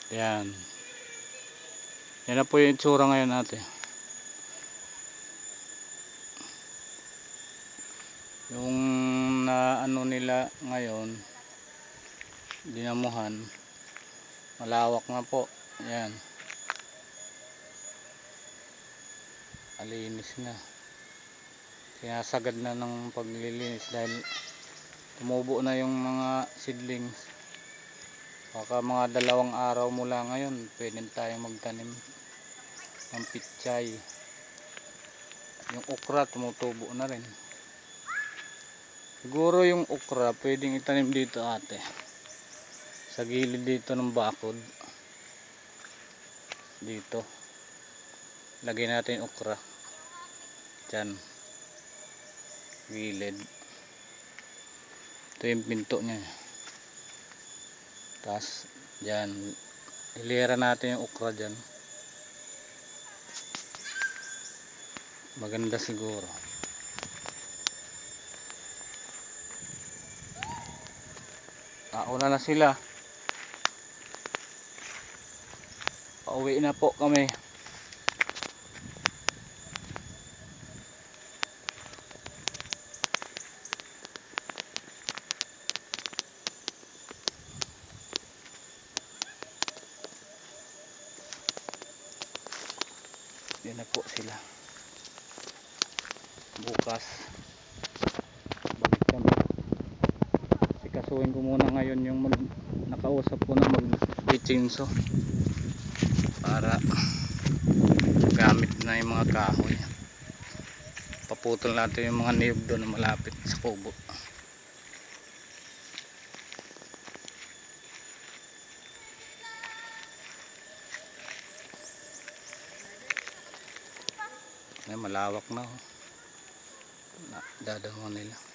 Yan. Yan na po yung itsura ngayon natin. Yung na ano nila ngayon, dinamuhan, malawak na po. Yan. Alinis na. Sinasagad na ng paglilinis dahil tumubo na yung mga seedlings. Baka mga 2 araw mula ngayon pwede tayong magtanim ng pichay. Yung okra tumutubo na rin. Siguro yung okra pwedeng itanim dito ate, sa gilid dito ng bakod. Dito lagay natin yung okra dyan, gilid. Ito yung pinto nya. Tapos dyan hilera natin yung okra dyan. Maganda siguro. Nauna na sila. Pauwi na po kami. Yan na po sila. Bukas balik kami. Sikasuhin ko muna ngayon yung nakausap ko na mag-pichinso para gamit na yung mga kahoy. Paputol natin yung mga niyog doon na malapit sa kubo. Ay, malawak na. Dadamo nila.